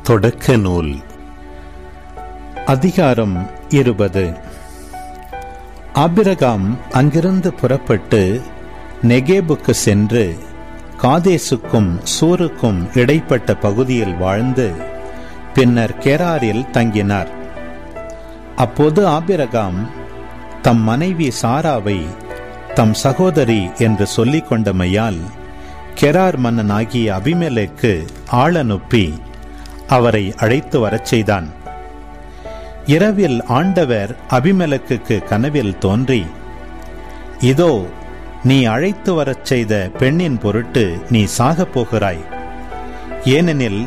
தொடக்க நூல் அதிகாரம் 20. ஆபிரகாம் அங்கிருந்து புறப்பட்டு நெகேபுக்கு சென்று காதேசுக்கும் சூருக்கும் இடைப்பட்ட பகுதியில் வாழ்ந்து பின்னர் கெராரில் தங்கினார். அப்போது ஆபிரகாம் தம் மனைவி சாராவை தம் சகோதரி என்று சொல்லிக் கொண்டமையால் கெரார் மன்னனாகிய அபிமெலேக்கு ஆள் அனுப்பி அவரை அழைத்து வரச் செய்தான். இரவில் ஆண்டவர் அபிமெலேக்குக்கு கனவில் தோன்றி, இதோ நீ அழைத்து வரச் செய்த பெண்ணின் பொருட்டு நீ சாகப் போகிறாய், ஏனெனில்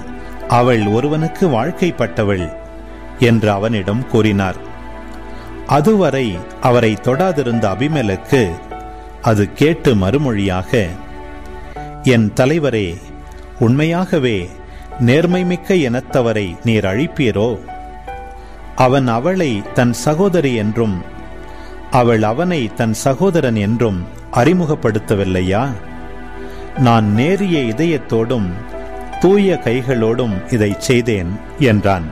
அவள் ஒருவனுக்கு வாழ்க்கைப்பட்டவள் என்று அவனிடம் கூறினார். அதுவரை அவரை தொடாதிருந்த அபிமெலேக்கு அது கேட்டு மறுமொழியாக, என் தலைவரே, உண்மையாகவே நேர்மைமிக்க இனத்தவரை நீர் அழிப்பீரோ? அவன் அவளை தன் சகோதரி என்றும் அவள் அவனை தன் சகோதரன் என்றும் அறிமுகப்படுத்தவில்லையா? நான் நேரிய இதயத்தோடும் தூய கைகளோடும் இதை செய்தேன் என்றான்.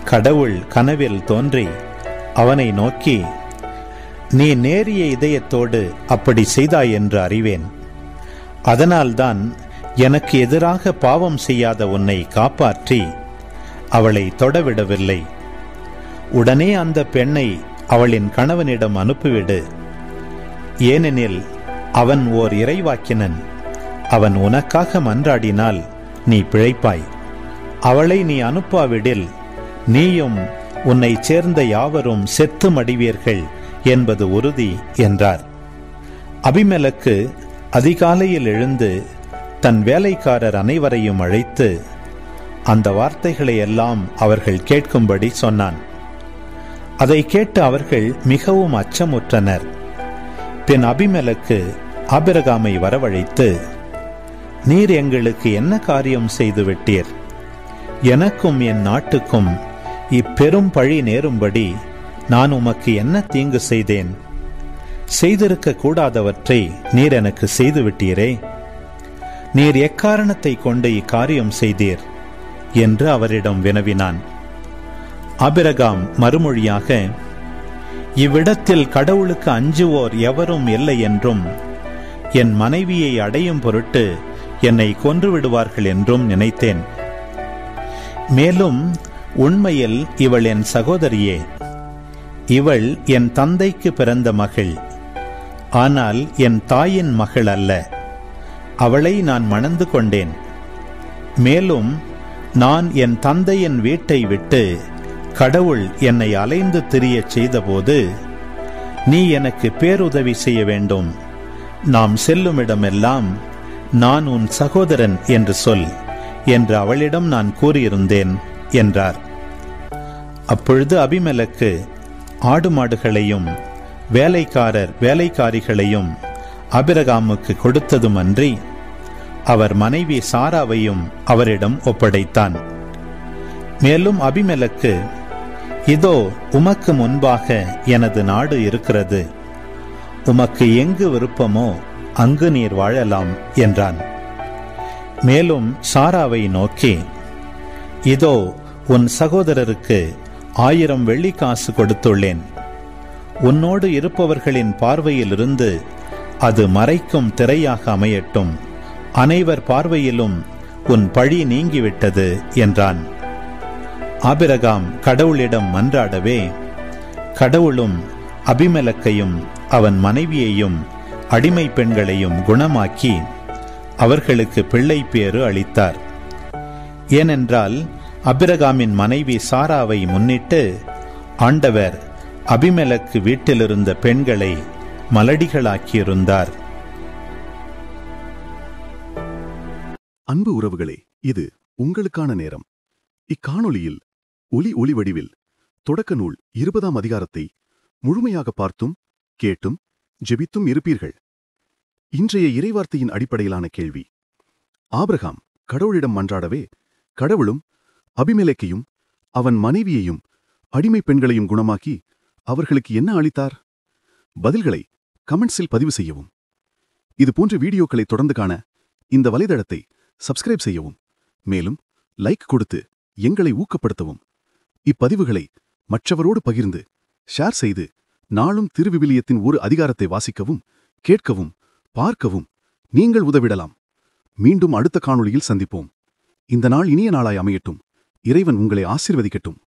கடவுள் கனவில் தோன்றி அவனை நோக்கி, நீ நேரிய இதயத்தோடு அப்படி செய்தாய் என்று அறிவேன். அதனால்தான் எனக்கு எதிராக பாவம் செய்யாத உன்னை காப்பாற்றி அவளை தொடவிடவில்லை. உடனே அந்த பெண்ணை அவளின் கணவனிடம் அனுப்பிவிடு, ஏனெனில் அவன் ஓர் இறைவாக்கினன். அவன் உனக்காக மன்றாடினால் நீ பிழைப்பாய். அவளை நீ அனுப்பாவிடில் நீயும் உன்னை சேர்ந்த யாவரும் செத்து மடிவீர்கள் என்பது உறுதி என்றார். அபிமெலேக்கு அதிகாலையில் எழுந்து தன் வேலைக்காரர் அனைவரையும் அழைத்து அந்த வார்த்தைகளை எல்லாம் அவர்கள் கேட்கும்படி சொன்னான். அதை கேட்டு அவர்கள் மிகவும் அச்சமுற்றனர். பின் அபிமெலேக்கு ஆபிரகாமை வரவழைத்து, நீர் எங்களுக்கு என்ன காரியம் செய்து விட்டீர்? எனக்கும் என் நாட்டுக்கும் இப்பெரும் பழி நேரும்படி நான் உமக்கு என்ன தீங்கு செய்தேன்? செய்திருக்க கூடாதவற்றை நீர் எனக்கு செய்துவிட்டீரே. நீர் எக்காரணத்தை கொண்டு இக்காரியம் செய்தீர் என்று அவரிடம் வினவினான். ஆபிரகாம் மறுமொழியாக, இவ்விடத்தில் கடவுளுக்கு அஞ்சுவோர் எவரும் இல்லை என்றும் என் மனைவியை அடையும் பொருட்டு என்னை கொன்று விடுவார்கள் என்றும் நினைத்தேன். மேலும் உண்மையில் இவள் என் சகோதரியே. இவள் என் தந்தைக்கு பிறந்த மகள், ஆனால் என் தாயின் மகள் அல்ல. அவளை நான் மணந்து கொண்டேன். மேலும் நான் என் தந்தையின் வீட்டை விட்டு கடவுள் என்னை அலைந்து திரியச் செய்தபோது நீ எனக்கு பேருதவி செய்ய வேண்டும். நாம் செல்லுமிடமெல்லாம் நான் உன் சகோதரன் என்று சொல் என்று அவளிடம் நான் கூறியிருந்தேன் என்றார். அப்பொழுது அபிமெலேக்கு ஆடு மாடுகளையும் வேலைக்காரிகளையும் ஆபிரகாமுக்கு கொடுத்ததுமன்றி அவர் மனைவி சாராவையும் அவரிடம் ஒப்படைத்தான். மேலும் அபிமெலேக்கு, இதோ உமக்கு முன்பாக எனது நாடு இருக்கிறது. உமக்கு எங்கு விருப்பமோ அங்கு நீர் வாழலாம் என்றான். மேலும் சாராவை நோக்கி, இதோ உன் சகோதரருக்கு 1000 வெள்ளிக்காசு கொடுத்துள்ளேன். உன்னோடு இருப்பவர்களின் பார்வையிலிருந்து அது மறைக்கும் திரையாக அமையட்டும். அனைவர் பார்வையிலும் உன் பழி நீங்கிவிட்டது என்றான். ஆபிரகாம் கடவுளிடம் மன்றாடவே கடவுளும் அபிமெலேக்கையும் அவன் மனைவியையும் அடிமை பெண்களையும் குணமாக்கி அவர்களுக்கு பிள்ளை பேறு அளித்தார். ஏனென்றால் ஆபிரகாமின் மனைவி சாராவை முன்னிட்டு ஆண்டவர் அபிமெலேக்கு வீட்டிலிருந்த பெண்களை மலடிகளாக்கியிருந்தார். அன்பு உறவுகளே, இது உங்களுக்கான நேரம். இக்காணொளியில் ஒளி வடிவில் தொடக்க நூல் 20ஆம் அதிகாரத்தை முழுமையாக பார்த்தும் கேட்டும் ஜெபித்தும் இருப்பீர்கள். இன்றைய இறைவார்த்தையின் அடிப்படையிலான கேள்வி: ஆபிரகாம் கடவுளிடம் மன்றாடவே கடவுளும் அபிமெலேக்கையும் அவன் மனைவியையும் அடிமை பெண்களையும் குணமாக்கி அவர்களுக்கு என்ன அளித்தார்? பதில்களை கமெண்ட்ஸில் பதிவு செய்யவும். இது போன்ற வீடியோக்களை தொடர்ந்து காண இந்த வலைதளத்தை சப்ஸ்கிரைப் செய்யவும். மேலும் லைக் கொடுத்து எங்களை ஊக்கப்படுத்தவும். இப்பதிவுகளை மற்றவரோடு பகிர்ந்து ஷேர் செய்து நாளும் திருவிவிலியத்தின் ஒரு அதிகாரத்தை வாசிக்கவும், கேட்கவும், பார்க்கவும் நீங்கள் உதவிடலாம். மீண்டும் அடுத்த காணொளியில் சந்திப்போம். இந்த நாள் இனிய நாளாய் அமையட்டும். இறைவன் உங்களை ஆசீர்வதிக்கட்டும்.